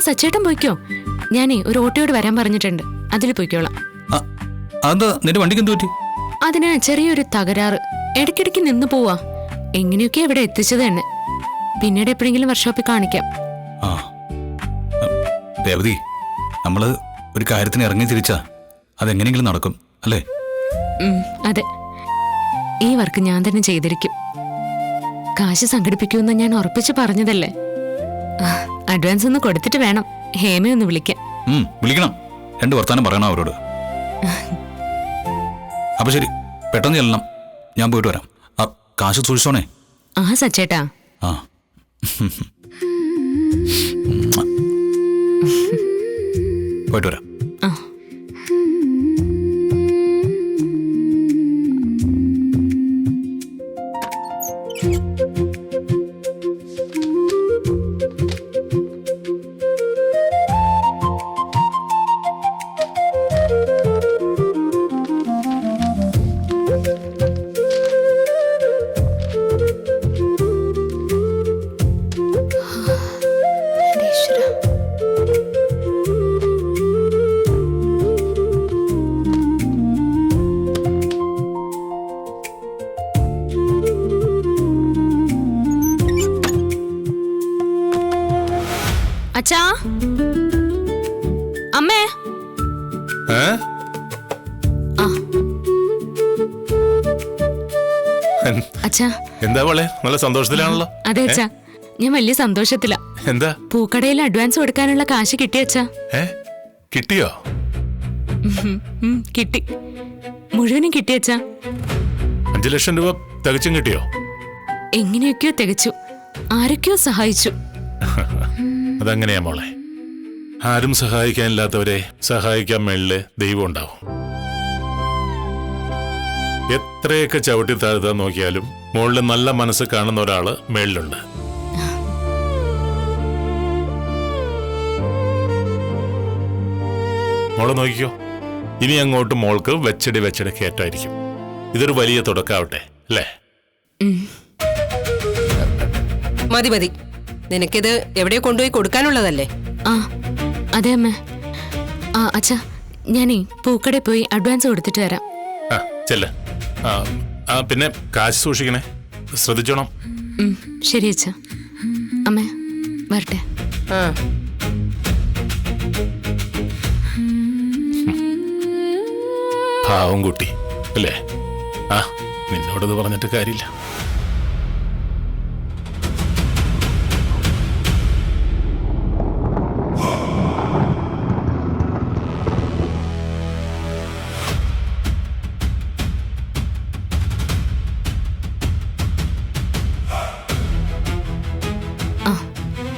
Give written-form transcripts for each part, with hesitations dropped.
സച്ചേട്ടൻ പോയിക്കോ. ഞാനേ ഒരു ഓട്ടോയോട് വരാൻ പറഞ്ഞിട്ടുണ്ട്, അതിൽ പോയിക്കോളാം. അതെന്താ നിന്റെ വണ്ടിക്ക് എന്ത് പറ്റി? അതിന് ചെറിയൊരു തകരാറ്, ഇടയ്ക്കിടയ്ക്ക് നിന്ന് പോവാ. എങ്ങനെയൊക്കെ ഇവിടെ എത്തിച്ചത് തന്നെ. പിന്നീട് എപ്പോഴെങ്കിലും വർക്ക്ഷോപ്പിൽ കാണിക്കാം. ആ രേവതി, നമ്മള് ഒരു കാര്യത്തിന് ഇറങ്ങി തിരിച്ചാ അതെങ്ങനെയെങ്കിലും നടക്കും അല്ലേ? അതെ, ഈ വർക്ക് ഞാൻ തന്നെ ചെയ്തിരിക്കും. കാശ് സംഘടിപ്പിക്കുമെന്ന് ഞാൻ ഉറപ്പിച്ച് പറഞ്ഞതല്ലേ. അഡ്വാൻസ് ഒന്ന് കൊടുത്തിട്ട് വേണം ഹേമയൊന്ന് വിളിക്കാൻ. വിളിക്കണം, 2 വർത്താനം പറയണം അവരോട്. അപ്പൊ ശരി, പെട്ടെന്ന് ചെല്ലണം, ഞാൻ പോയിട്ട് വരാം. കാശ് സൂക്ഷിച്ചോണേ. ആ സച്ചേട്ടാ. ആ പോയിട്ട് വരാം. അച്ഛാ, അമ്മേ. അച്ഛാ, എന്താ പോലെ നല്ല സന്തോഷത്തിലാണല്ലോ? അതെ അച്ഛാ, ഞാൻ വലിയ സന്തോഷത്തിലാ. എന്താ? പൂക്കടയിൽ അഡ്വാൻസ് കൊടുക്കാനുള്ള കാശ് കിട്ടി അച്ഛാ. കിട്ടിയോ? കിട്ടി, മുഴുവനും കിട്ടി അച്ഛാ. 5 ലക്ഷം രൂപ തികച്ചും കിട്ടിയോ? എങ്ങനെയൊക്കെയോ തികച്ചു, ആരൊക്കെയോ സഹായിച്ചു. അതങ്ങനെയാ മോളെ, ആരും സഹായിക്കാനില്ലാത്തവരെ സഹായിക്കാൻ മേളില് ദൈവം ഉണ്ടാവും. എത്രയൊക്കെ ചവിട്ടി താഴ്ത്താൻ നോക്കിയാലും മോളില് നല്ല മനസ്സ് കാണുന്ന ഒരാള് മേളിലുണ്ട്. മോളെ നോക്കിക്കോ, ഇനി അങ്ങോട്ട് മോൾക്ക് വെച്ചടി കയറ്റായിരിക്കും. ഇതൊരു വലിയ തുടക്കാവട്ടെ അല്ലേ? മതി മതി, നിനക്കിത് എവിടെ കൊണ്ടുപോയി കൊടുക്കാനുള്ളതല്ലേ? ആ അതെ അമ്മ. അച്ഛാ, ഞാനേ പൂക്കടയിൽ പോയി അഡ്വാൻസ് കൊടുത്തിട്ട് വരാം. ചെല്ല. പിന്നെ കാശ് സൂക്ഷിക്കണേ, ശ്രദ്ധിച്ചോണം. ശരി അച്ഛാ. അമ്മ വരട്ടെ. പാവം കുട്ടി അല്ലേ? നിന്നോടത് പറഞ്ഞിട്ട് കാര്യമില്ല.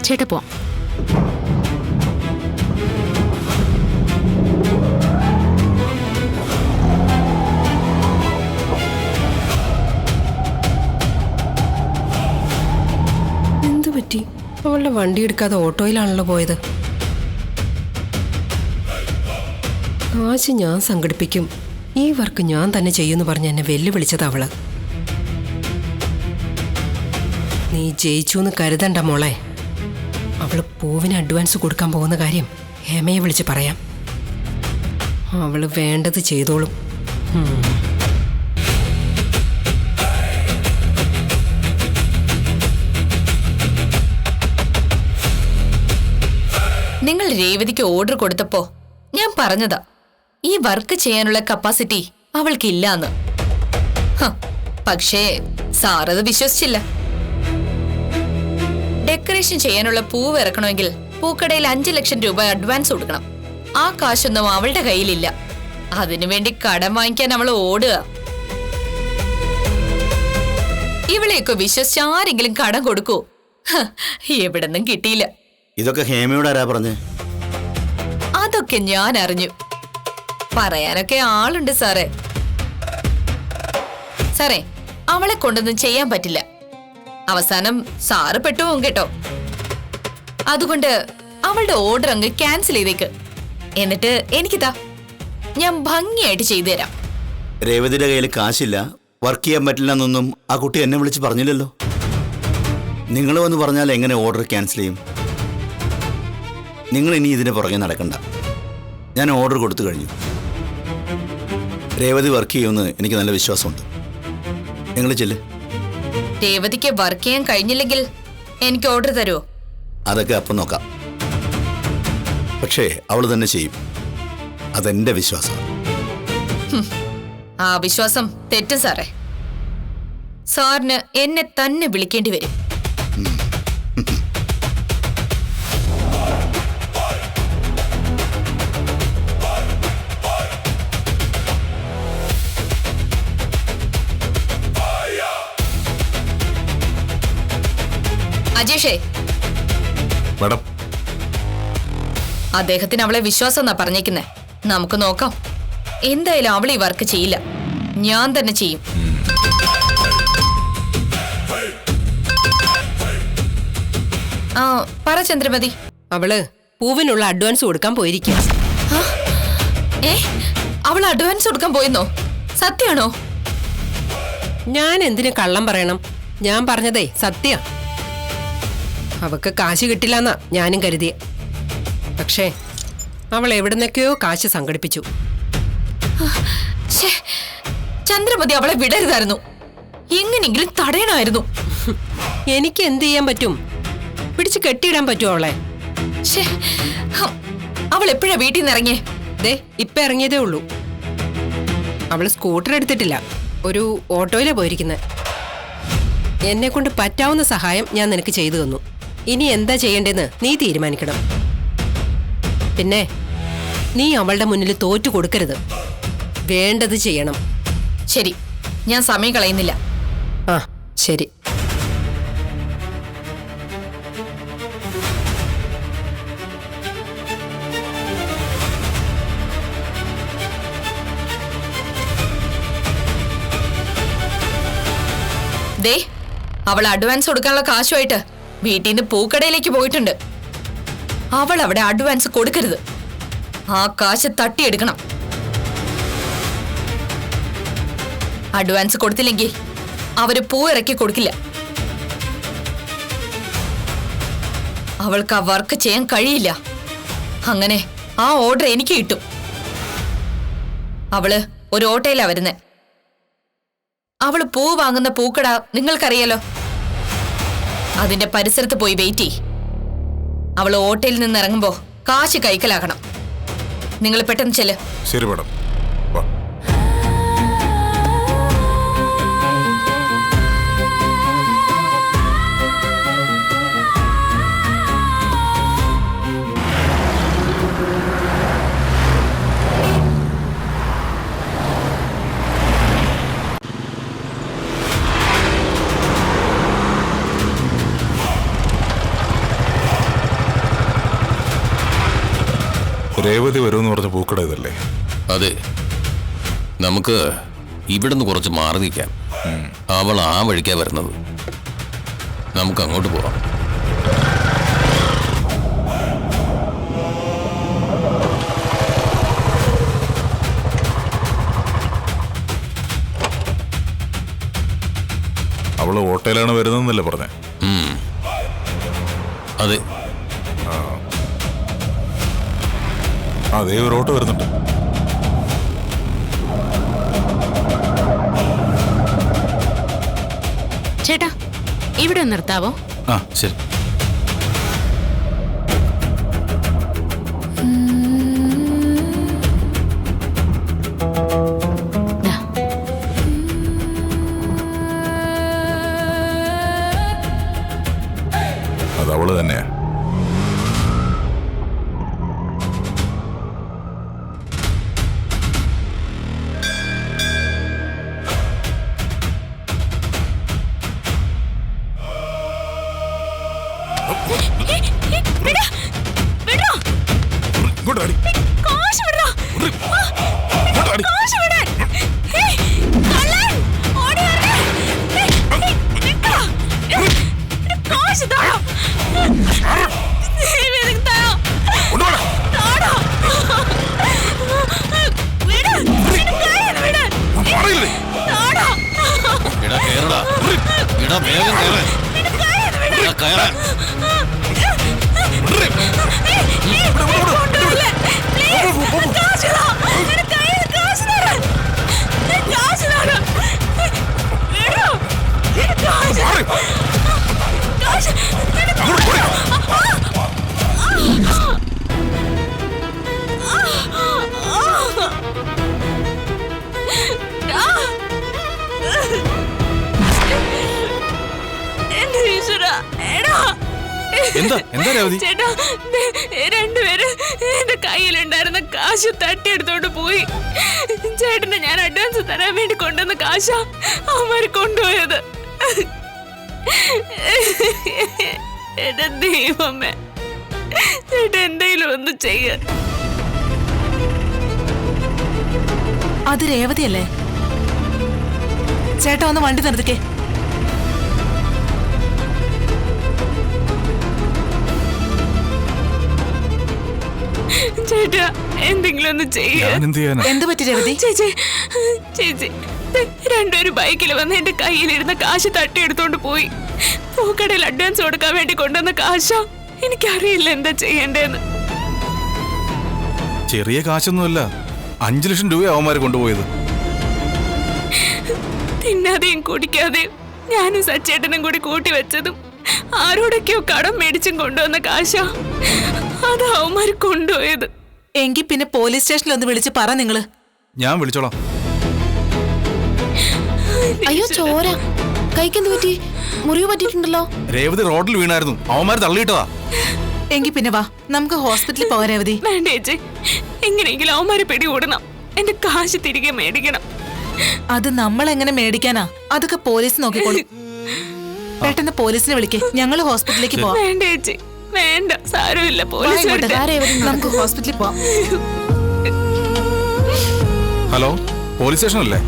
ചേട്ടാ പോവാം. എന്തു പറ്റി? അവളുടെ വണ്ടി എടുക്കാതെ ഓട്ടോയിലാണല്ലോ പോയത്. കാശ് ഞാൻ സംഘടിപ്പിക്കും, ഈ വർക്ക് ഞാൻ തന്നെ ചെയ്യുമെന്ന് പറഞ്ഞ് എന്നെ വെല്ലുവിളിച്ചത് അവള്. നീ ജയിച്ചു എന്ന് കരുതണ്ട മോളെ. അവള് പൂവിന് അഡ്വാൻസ് കൊടുക്കാൻ പോകുന്ന കാര്യം ഹേമയെ വിളിച്ച് പറയാം. അവള് വേണ്ടത് ചെയ്തോളും. നിങ്ങൾ രേവതിക്ക് ഓർഡർ കൊടുത്തപ്പോ ഞാൻ പറഞ്ഞതാ, ഈ വർക്ക് ചെയ്യാനുള്ള കപ്പാസിറ്റി അവൾക്കില്ലാന്ന്. പക്ഷേ സാറത് വിശ്വസിച്ചില്ല. ഡെക്കറേഷൻ ചെയ്യാനുള്ള പൂവ് ഇറക്കണമെങ്കിൽ പൂക്കടയിൽ 5 ലക്ഷം രൂപ അഡ്വാൻസ് കൊടുക്കണം. ആ കാശൊന്നും അവളുടെ കയ്യിലില്ല. അതിനുവേണ്ടി കടം വാങ്ങിക്കാൻ അവൾ ഓടുക. ഇവളെയൊക്കെ വിശ്വസിച്ച് ആരെങ്കിലും കടം കൊടുക്കൂ? എവിടെന്നും കിട്ടിയില്ല. ഇതൊക്കെ ഹേമയോട് ആരാ പറഞ്ഞേ? അതൊക്കെ ഞാൻ അറിഞ്ഞു. പറയാനൊക്കെ ആളുണ്ട് സാറേ. സാറേ, അവളെ കൊണ്ടൊന്നും ചെയ്യാൻ പറ്റില്ല. അവസാനം സാറ് പെട്ടുപോകും കേട്ടോ. അതുകൊണ്ട് അവളുടെ ഓർഡർ അങ്ങ് ക്യാൻസൽ ചെയ്തേക്ക്. എന്നിട്ട് എനിക്കിതാ, ഞാൻ ഭംഗിയായിട്ട് ചെയ്തു തരാം. രേവതിയുടെ കയ്യിൽ കാശില്ല, വർക്ക് ചെയ്യാൻ പറ്റില്ല എന്നൊന്നും ആ കുട്ടി എന്നെ വിളിച്ച് പറഞ്ഞില്ലല്ലോ. നിങ്ങൾ വന്ന് പറഞ്ഞാൽ എങ്ങനെ ഓർഡർ ക്യാൻസൽ ചെയ്യും? നിങ്ങൾ ഇനി ഇതിന് പുറകെ നടക്കണ്ട. ഞാൻ ഓർഡർ കൊടുത്തു കഴിഞ്ഞു. രേവതി വർക്ക് ചെയ്യുമെന്ന് എനിക്ക് നല്ല വിശ്വാസമുണ്ട്. നിങ്ങൾ ചെല്ല്. രേവതിക്ക് വർക്ക് ചെയ്യാൻ കഴിഞ്ഞില്ലെങ്കിൽ എനിക്ക് ഓർഡർ തരുമോ? അതൊക്കെ അപ്പം നോക്കാം. പക്ഷേ അവൾ തന്നെ ചെയ്യും. അതെന്റെ വിശ്വാസം. ആ വിശ്വാസം തെറ്റും സാറേ. സാറിന് എന്നെ തന്നെ വിളിക്കേണ്ടി വരും. അജേഷേ, മാഡം, അദ്ദേഹത്തിന് അവളെ വിശ്വാസം എന്നാ പറഞ്ഞേക്കുന്നേ. നമുക്ക് നോക്കാം. എന്തായാലും അവൾ ഈ വർക്ക് ചെയ്യില്ല. ഞാൻ തന്നെ ചെയ്യും. ആ പറ ചന്ദ്രമതി. അവള് പൂവിനുള്ള അഡ്വാൻസ് കൊടുക്കാൻ പോയിരിക്കുക. ഏ അവൾ അഡ്വാൻസ് കൊടുക്കാൻ പോയെന്നോ? സത്യാണോ? ഞാൻ എന്തിനു കള്ളം പറയണം? ഞാൻ പറഞ്ഞതേ സത്യം. അവക്ക് കാശ് കിട്ടില്ലെന്നാ ഞാനും കരുതിയെ. പക്ഷേ അവൾ എവിടുന്നൊക്കെയോ കാശ് സംഘടിപ്പിച്ചു. ശ്ശേ, ചന്ദ്രമതി അവളെ വിടരുതായിരുന്നു. എങ്ങനെയെങ്കിലും തടയണമായിരുന്നു. എനിക്ക് എന്ത് ചെയ്യാൻ പറ്റും? പിടിച്ച് കെട്ടിയിടാൻ പറ്റുമോ അവളെ? ശ്ശേ, അവൾ എപ്പോഴാ വീട്ടിൽ നിന്ന് ഇറങ്ങിയേ? ദേ ഇപ്പൊ ഇറങ്ങിയതേ ഉള്ളൂ. അവള് സ്കൂട്ടർ എടുത്തിട്ടില്ല, ഒരു ഓട്ടോയിലാ പോയിരിക്കുന്നത്. എന്നെ കൊണ്ട് പറ്റാവുന്ന സഹായം ഞാൻ നിനക്ക് ചെയ്തു തന്നു. ഇനി എന്താ ചെയ്യേണ്ടതെന്ന് നീ തീരുമാനിക്കണം. പിന്നെ നീ അവളുടെ മുന്നിൽ തോറ്റു കൊടുക്കരുത്. വേണ്ടത് ചെയ്യണം. ശരി, ഞാൻ സമയം കളയുന്നില്ല. ആ ശരി. ദേ അവൾ അഡ്വാൻസ് കൊടുക്കാനുള്ള കാശുമായിട്ട് വീട്ടിൽ നിന്ന് പൂക്കടയിലേക്ക് പോയിട്ടുണ്ട്. അവൾ അവിടെ അഡ്വാൻസ് കൊടുക്കരുത്. ആ കാശ് തട്ടിയെടുക്കണം. അഡ്വാൻസ് കൊടുത്തില്ലെങ്കിൽ അവര് പൂ ഇറക്കി കൊടുക്കില്ല. അവൾക്ക് ആ വർക്ക് ചെയ്യാൻ കഴിയില്ല. അങ്ങനെ ആ ഓർഡർ എനിക്ക് കിട്ടും. അവള് ഒരു ഓട്ടോയിലാ വരുന്നേ. അവള് പൂ വാങ്ങുന്ന പൂക്കട നിങ്ങൾക്കറിയാലോ. അതിന്റെ പരിസരത്ത് പോയി വെയിറ്റ് ചെയ്യ്. അവള് ഓട്ടോയിൽ നിന്ന് ഇറങ്ങുമ്പോ കാശ് കൈക്കലാക്കണം. നിങ്ങൾ പെട്ടെന്ന് ചെല്ല്. ശരി മാഡം. വാ. രേവതി വരുമെന്ന് പറഞ്ഞ പൂക്കട ഇതല്ലേ? അതെ, നമുക്ക് ഇവിടുന്ന് കുറച്ച് മാറി നിൽക്കാം. അവൾ ആ വഴിക്കാ വരുന്നത്. നമുക്ക് അങ്ങോട്ട് പോവാം. അവള് ഓട്ടോയിലാണ് വരുന്നതെന്നല്ലേ പറഞ്ഞേ? അതെ. അതേ ഒരു ഓട്ടോ വരുന്നുണ്ട്. ചേട്ടാ, ഇവിടെ ഒന്ന് നിർത്താവോ? ആ ശരി. ദാ. അത് അവള് തന്നെയാ. വേഗം കയറാൻ. എന്താ എന്താ രേവതി? ചേട്ടാ, രണ്ടുപേര് എന്റെ കയ്യിലുണ്ടായിരുന്ന കാശ് തട്ടിയെടുത്തോണ്ട് പോയി. ചേട്ടന് ഞാൻ അഡ്വാൻസ് തരാൻ വേണ്ടി കൊണ്ടുവന്ന കാശ അവന്മാര് കൊണ്ടുപോയത്. എന്റെ ദൈവമേ, ചേട്ടാ എന്തെങ്കിലും ഒന്ന് ചെയ്യ. അത് രേവതിയല്ലേ? ചേട്ടാ ഒന്ന് വണ്ടി നിർത്തിക്കേ. ചേട്ടാ എന്തെങ്കിലും ഒന്ന് ചെയ്യ. ഞാൻ എന്ത് ചെയ്യാനാ? എന്ത് പറ്റി രേവതി? ചേച്ചി ചേച്ചി, രണ്ടുപേരും ബൈക്കിൽ വന്ന് എന്റെ കയ്യിലിരുന്ന കാശ് തട്ടിയെടുത്തോണ്ട് പോയി. പൂക്കടയിൽ അഡ്വാൻസ് കൊടുക്കാൻ വേണ്ടി കൊണ്ടുവന്ന കാശ. എനിക്കറിയില്ല എന്താ ചെയ്യണ്ടേന്ന്. ചെറിയ കാശൊന്നുമല്ല, 5 ലക്ഷം രൂപ അവന്മാരെ കൊണ്ടുപോയത്. തിന്നാതെയും കുടിക്കാതെയും ഞാനും സച്ചേട്ടനും കൂടി കൂട്ടി വെച്ചതും ആരോടൊക്കെയോ കടം മേടിച്ചും കൊണ്ടുവന്ന കാശ. അത് അവന്മാര് കൊണ്ടുപോയത്. എങ്കിൽ പിന്നെ പോലീസ് സ്റ്റേഷനിൽ ഒന്ന് വിളിച്ച് പറ നിങ്ങള്. ഞാൻ വിളിച്ചോളാം. അയ്യോ ചോര, കൈക്കെന്ത് പറ്റി? മുറിവ് പറ്റിയിട്ടുണ്ടല്ലോ. രേവതി റോഡിൽ വീണായിരുന്നു, അവന്മാര് തള്ളിയിട്ടതാ. എങ്കിൽ പിന്നെ വാ, നമുക്ക് ഹോസ്പിറ്റലിൽ പോകാൻ രേവതി. വേണ്ട ചേച്ചി, എങ്ങനെയെങ്കിലും അവന്മാരെ പിടികൂടണം. എന്റെ കാശ് തിരികെ മേടിക്കണം. അത് നമ്മൾ എങ്ങനെ മേടിക്കാനാ? അതൊക്കെ പോലീസ് നോക്കിക്കോളും. പെട്ടെന്ന് പോലീസിനെ വിളിക്കേ, ഞങ്ങൾ ഹോസ്പിറ്റലിലേക്ക് പോവാം. വേണ്ട ചേച്ചി, വേണ്ട, സാരമില്ല, പോലീസ് നമുക്ക് ഹോസ്പിറ്റലിൽ പോവാം. ഹലോ, പോലീസ് സ്റ്റേഷൻ അല്ലേ?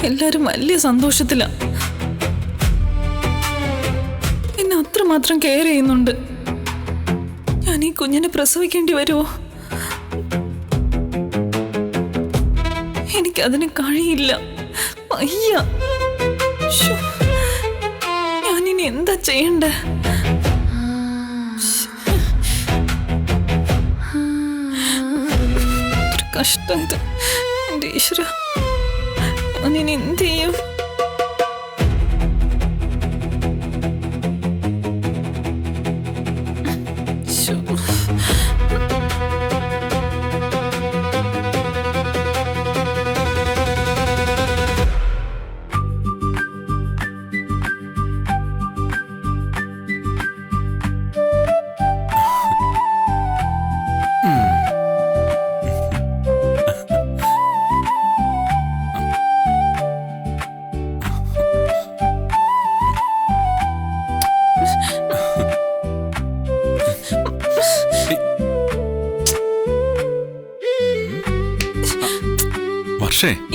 എല്ലാരും വലിയ സന്തോഷത്തിലാ. എന്നെ അത്രമാത്രം കെയർ ചെയ്യുന്നുണ്ട്. ഞാൻ ഈ കുഞ്ഞിനെ പ്രസവിക്കേണ്ടി വരുമോ? എനിക്കതിന് കഴിയില്ല, വയ്യ. ശ്ശോ, ഞാനിനി എന്താ ചെയ്യണ്ടേ? കഷ്ടം ഇത്. എന്റെ ഈശ്വര, ഞാനിനി എന്ത് ചെയ്യും?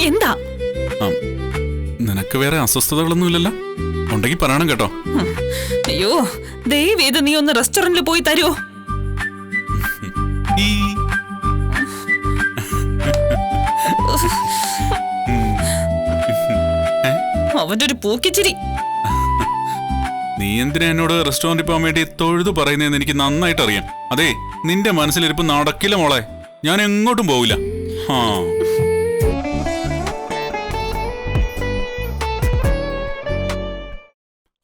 എന്താ? നിനക്ക് വേറെ അസ്വസ്ഥതകളൊന്നുമില്ലല്ലോ? ഉണ്ടെങ്കിൽ പറയണം കേട്ടോ. അയ്യോ, ദയവേത് നീ ഒന്ന് റെസ്റ്റോറന്റിൽ പോയി തരുമോ? അവന്റെ ഒരു പൂക്കിച്ചിരി. നീ എന്തിനാ എന്നോട് റെസ്റ്റോറന്റിൽ പോകാൻ വേണ്ടി തൊഴുതു പറയുന്നതെന്ന് എനിക്ക് നന്നായിട്ട് അറിയാം. അതെ, നിന്റെ മനസ്സിലിരിപ്പ് നടക്കില്ല മോളെ. ഞാൻ എങ്ങോട്ടും പോവില്ല.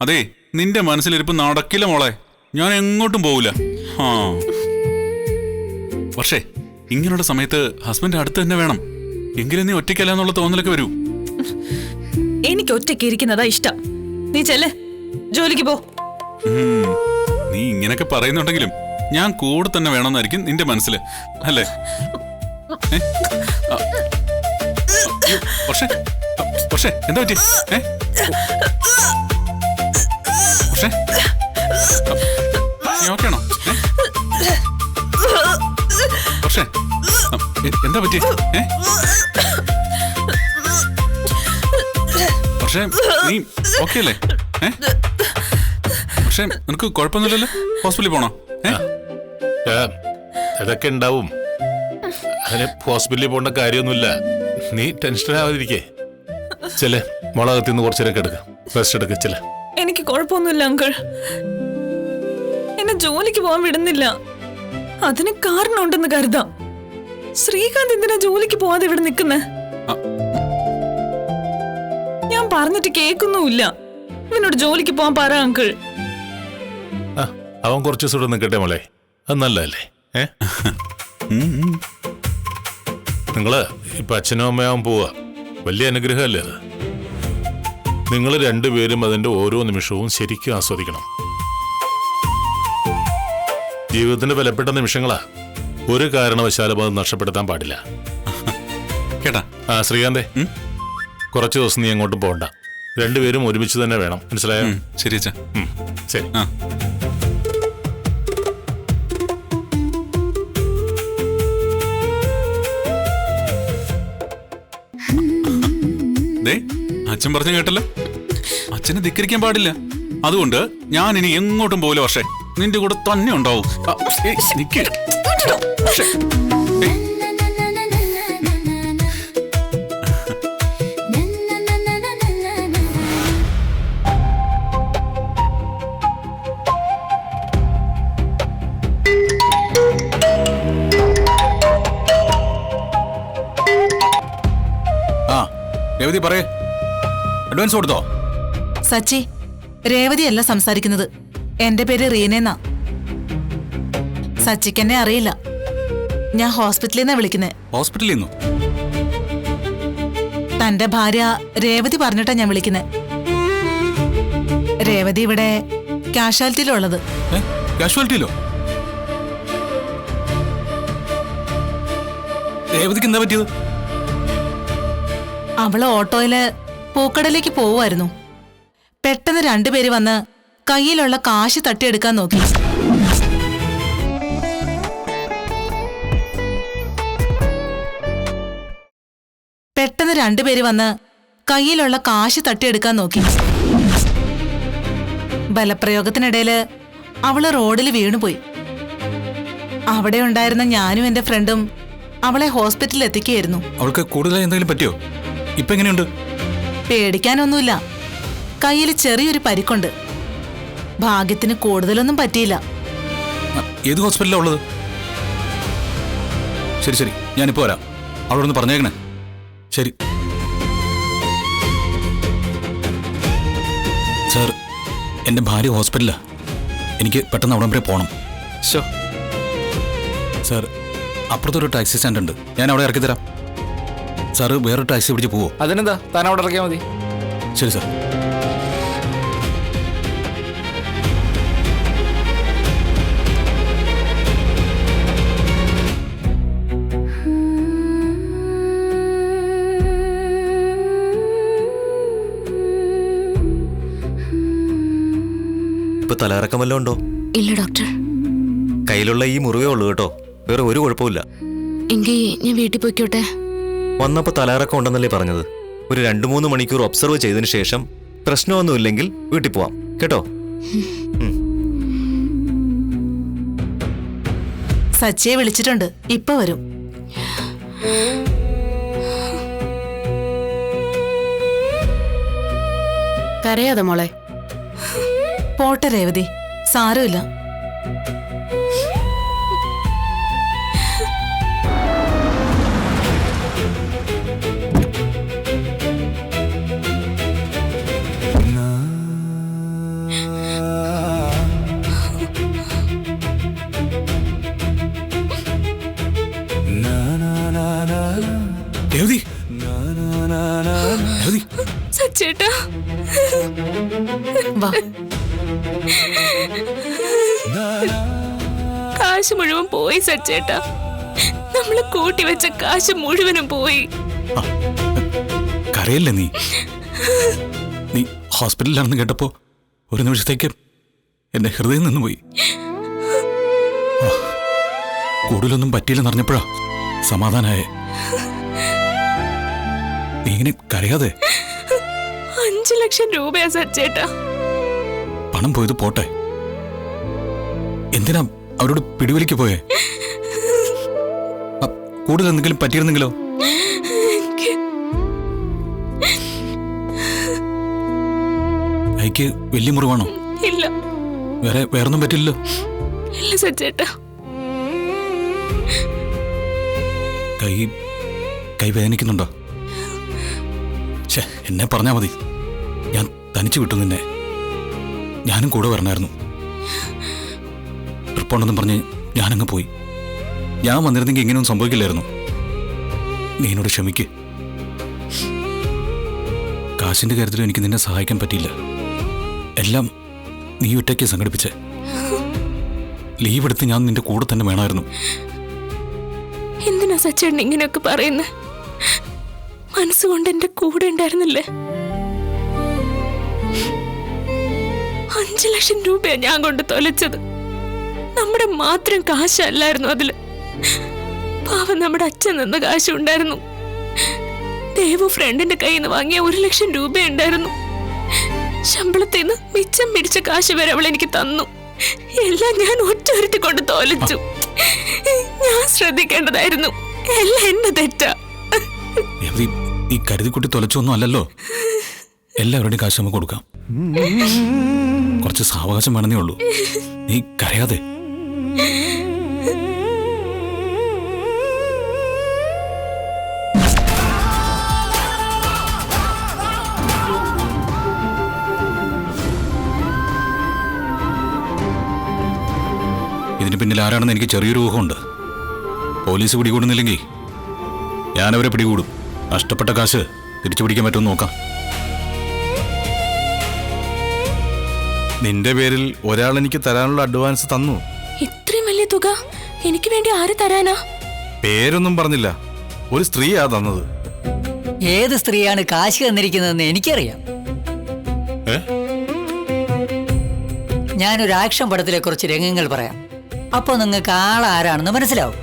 അതെ, നിന്റെ മനസ്സിലിരിപ്പ് നടക്കില്ല മോളെ. ഞാൻ എങ്ങോട്ടും പോവില്ല. പക്ഷേ ഇങ്ങനെയുള്ള സമയത്ത് ഹസ്ബൻഡ് അടുത്ത് തന്നെ വേണം. എങ്കിലും നീ ഒറ്റയ്ക്കല്ല എന്നുള്ള തോന്നലൊക്കെ വരൂ. എനിക്ക് ഒറ്റയ്ക്ക് ഇരിക്കുന്നതാ ഇഷ്ടം. നീ ചെല്ലേ, ജോലിക്ക് പോ. നീ ഇങ്ങനെയൊക്കെ പറയുന്നുണ്ടെങ്കിലും ഞാൻ കൂടെ തന്നെ വേണമെന്നായിരിക്കും നിന്റെ മനസ്സിൽ, അല്ലേ? പക്ഷേ പക്ഷേ എന്താ പറ്റി? പക്ഷേ നീ ഓക്കെയാണോ? പക്ഷേ എന്താ പറ്റി? പക്ഷേ നീ ഓക്കെ അല്ലേ? പക്ഷേ നിനക്ക് കുഴപ്പമൊന്നുമില്ലല്ലോ? ഹോസ്പിറ്റലിൽ പോണോ? അതൊക്കെ ഉണ്ടാവും. അതിന് ഹോസ്പിറ്റലിൽ പോകേണ്ട കാര്യമൊന്നുമില്ല. നീ ടെൻഷൻ ആവാതിരിക്കേ. ചെല്ലേ, മുളകത്തിന്ന് കുറച്ചേരൊക്കെ എടുക്കാം. റെസ്റ്റ് എടുക്ക. ചെല്ലേ. എനിക്ക് കുഴപ്പമൊന്നുമില്ല അങ്കിൾ. എന്നെ ജോലിക്ക് പോകാൻ വിടുന്നില്ല. അതിന് കാരണമുണ്ടെന്ന് കരുതാം. ശ്രീകാന്ത് എന്തിനാ ജോലിക്ക് പോവാതെ ഇവിടെ നിൽക്കുന്നേ? ഞാൻ പറഞ്ഞിട്ട് കേൾക്കുന്നുമില്ല. ഇവനോട് ജോലിക്ക് പോവാൻ പറ അങ്കിൾ. അവൻ കുറച്ച് ദിവസം ഇവിടെ നിൽക്കട്ടെ മോളെ. അത് നല്ലതല്ലേ? നിങ്ങള് ഇപ്പൊ അച്ഛനും അമ്മയാവും പോവാ. വലിയ അനുഗ്രഹമല്ലേ അത്? നിങ്ങൾ രണ്ടുപേരും അതിന്റെ ഓരോ നിമിഷവും ശരിക്കും ആസ്വദിക്കണം. ജീവിതത്തിന്റെ വിലപ്പെട്ട നിമിഷങ്ങളാ. ഒരു കാരണവശാലും അത് നഷ്ടപ്പെടുത്താൻ പാടില്ല. കേട്ടാ? ശ്രീകാന്തേ, കുറച്ച് ദിവസം നീ എങ്ങോട്ടും പോകണ്ട. രണ്ടുപേരും ഒരുമിച്ച് തന്നെ വേണം. മനസ്സിലായോ? ശരി അച്ഛാ. ശരി. അച്ഛൻ പറഞ്ഞു കേട്ടല്ലോ, അച്ഛനെ ധിക്കരിക്കാൻ പാടില്ല. അതുകൊണ്ട് ഞാൻ ഇനി എങ്ങോട്ടും പോകില്ല. പക്ഷേ നിന്റെ കൂടെ തന്നെ ഉണ്ടാവും. രേവതി പറയേ, അഡ്വാൻസ് കൊടുത്തോ? സച്ചി, രേവതിയല്ല സംസാരിക്കുന്നത്. എന്റെ പേര് റീനെന്നാ. സച്ചിക്ക് എന്നെ അറിയില്ല. ഞാൻ ഹോസ്പിറ്റലിൽ നിന്നാ വിളിക്കുന്നേ. ഹോസ്പിറ്റലിൽ നിന്നോ? തന്റെ ഭാര്യ രേവതി പറഞ്ഞിട്ടാ ഞാൻ വിളിക്കുന്നേ. രേവതി ഇവിടെ കാഷ്വാലിറ്റിയിലുള്ളത്. കാഷ്വാലിറ്റിയിലോ? രേവതിക്ക് എന്താ പറ്റിയത്? അവള് ഓട്ടോയില് പൂക്കടയിലേക്ക് പോവുമായിരുന്നു. പെട്ടെന്ന് രണ്ടുപേര് വന്ന് കയ്യിലുള്ള കാശ് തട്ടിയെടുക്കാൻ നോക്കി. ബലപ്രയോഗത്തിനിടയില് അവള് റോഡിൽ വീണുപോയി. അവിടെ ഉണ്ടായിരുന്ന ഞാനും എന്റെ ഫ്രണ്ടും അവളെ ഹോസ്പിറ്റലിൽ എത്തിക്കുകയായിരുന്നു. അവൾക്ക് കൂടുതലായി എന്തെങ്കിലും പറ്റിയോ? ഇപ്പൊ എങ്ങനെയുണ്ട്? പേടിക്കാനൊന്നുമില്ല. കയ്യിൽ ചെറിയൊരു പരിക്കുണ്ട്. ഭാഗ്യത്തിന് കൂടുതലൊന്നും പറ്റിയില്ല. ഏത് ഹോസ്പിറ്റലിലാ ഉള്ളത്? ശരി ശരി, ഞാനിപ്പോ വരാം. അവളോടൊന്ന് പറഞ്ഞേക്കണേ. ശരി സാർ, എൻ്റെ ഭാര്യ ഹോസ്പിറ്റലാ. എനിക്ക് പെട്ടെന്ന് അവിടെ വരെ പോകണം. സാർ, അപ്പുറത്തൊരു ടാക്സി സ്റ്റാൻഡ് ഉണ്ട്. ഞാൻ അവിടെ ഇറക്കി തരാം. സാറ് വേറൊരു ടാക്സി പിടിച്ച് പോവോ? അതിനെന്താ, താൻ അവിടെ ഇറക്കിയാൽ മതി. ശരി സാർ. ഇപ്പൊ തലകറക്കം വല്ലതും ഉണ്ടോ? ഇല്ല ഡോക്ടർ. കയ്യിലുള്ള ഈ മുറിവേ ഉള്ളൂ കേട്ടോ, വേറെ ഒരു കുഴപ്പമില്ല. എങ്കിൽ ഞാൻ വീട്ടിൽ പോയിക്കോട്ടെ. വന്നപ്പോ തലകറക്കം ഉണ്ടെന്നല്ലേ പറഞ്ഞത്? ഒരു 2-3 മണിക്കൂർ ഒബ്സർവ് ചെയ്തതിനു ശേഷം പ്രശ്നമൊന്നുമില്ലെങ്കിൽ വീട്ടിൽ പോവാം കേട്ടോ. സച്ചിയെ വിളിച്ചിട്ടുണ്ട്, ഇപ്പൊ വരും. കരയാതെ മോളെ. പോട്ടെ രേവതി, സാരമില്ല. രേവതി, രേവതി. സച്ചേട്ടാ, വാ. കാശ് മുഴുവൻ പോയി സച്ചേട്ടാ. നമ്മള് കൂട്ടി വെച്ച കാശ് മുഴുവനും പോയി. കരയല്ലേ നീ? നീ ഹോസ്പിറ്റലിലാണെന്ന് കേട്ടപ്പോ ഒരു നിമിഷത്തേക്ക് എന്റെ ഹൃദയം നിന്നുപോയി. കൂടുതലൊന്നും പറ്റിയില്ലെന്ന് അറിഞ്ഞപ്പോഴാ സമാധാനായേ. നീ ഇങ്ങനെ കരയാതെ. 5 ലക്ഷം രൂപയാ സച്ചേട്ടാ. പണം പോയത് പോട്ടെ, എന്തിനാ അവരോട് പിടിവലിക്ക് പോയേ? കൂടുതൽ എന്തെങ്കിലും പറ്റിയിരുന്നെങ്കിലോ? കൈക്ക് വലിയ മുറിവാണോ? ഇല്ല. വേറൊന്നും പറ്റില്ലല്ലോ? ഇല്ല സച്ചേട്ടാ. കൈ വേദനിക്കുന്നുണ്ടോ? എന്നെ പറഞ്ഞാ മതി, ഞാൻ തനിച്ചു വിട്ടു നിന്നെ. ഞാനും കൂടെ വരണമായിരുന്നു. ട്രിപ്പുണ്ടെന്നും പറഞ്ഞ് ഞാനങ്ങ് പോയി. ഞാൻ വന്നിരുന്നെങ്കിൽ ഇങ്ങനെയൊന്നും സംഭവിക്കില്ലായിരുന്നു. നീ എന്നോട് ക്ഷമിക്ക്. കാശിന്റെ കാര്യത്തിലും എനിക്ക് നിന്നെ സഹായിക്കാൻ പറ്റിയില്ല. എല്ലാം നീ ഒറ്റയ്ക്ക് സംഘടിപ്പിച്ചേ. ലീവ് എടുത്ത് ഞാൻ നിന്റെ കൂടെ തന്നെ വേണമായിരുന്നു. എന്തിനാ സച്ചേട്ടൻ ഇങ്ങനെയൊക്കെ പറയുന്നത്? മനസ്സുകൊണ്ട് എന്റെ കൂടെ ഉണ്ടായിരുന്നില്ലേ? 5 ലക്ഷം രൂപയാ ഞാൻ കൊണ്ട് തൊലച്ചത്. നമ്മുടെ മാത്രം കാശല്ലായിരുന്നു അതില്. പാവം നമ്മുടെ അച്ഛൻ നിന്ന് കാശുണ്ടായിരുന്നു. ദേവു ഫ്രണ്ടിന്റെ കയ്യിൽ നിന്ന് വാങ്ങിയ 1 ലക്ഷം രൂപ ഉണ്ടായിരുന്നു. ശമ്പളത്തിൽ നിന്ന് മിച്ചം പിടിച്ച കാശ് വരെ അവൾ എനിക്ക് തന്നു. എല്ലാം ഞാൻ ഒറ്റ കൊണ്ട് തോലച്ചു. ഞാൻ ശ്രദ്ധിക്കേണ്ടതായിരുന്നു. എല്ലാം എന്നെ തെറ്റാ. ഈ കരുതിക്കുട്ടി തൊലച്ചൊന്നും അല്ലല്ലോ. എല്ലാവരുടെയും കാശ് നമുക്ക് കൊടുക്കാം. കുറച്ച് സാവകാശം വേണമെന്നേ ഉള്ളൂ. നീ കരയാതെ. ഇതിന് പിന്നിൽ ആരാണെന്ന് എനിക്ക് ചെറിയൊരു ഊഹമുണ്ട്. പോലീസ് പിടികൂടുന്നില്ലെങ്കിൽ ഞാനവരെ പിടികൂടും. നഷ്ടപ്പെട്ട കാശ് തിരിച്ചു പിടിക്കാൻ പറ്റുമെന്ന് നോക്കാം. നിന്റെ പേരിൽ ഒരാൾ എനിക്ക് തരാനുള്ള അഡ്വാൻസ് തന്നു. ഇത്രയും വലിയ തുക എനിക്ക് വേണ്ടി ആര് തരാനാ? പേരൊന്നും പറഞ്ഞില്ല. ഒരു സ്ത്രീയാ തന്നത്. ഏത് സ്ത്രീയാണ് കാശ് തന്നിരിക്കുന്നതെന്ന് എനിക്കറിയാം. ഞാനൊരു ആക്ഷൻ പടത്തിലെ കുറച്ച് രംഗങ്ങൾ പറയാം. അപ്പോൾ നിങ്ങൾക്ക് ആളാരാണെന്ന് മനസ്സിലാവും.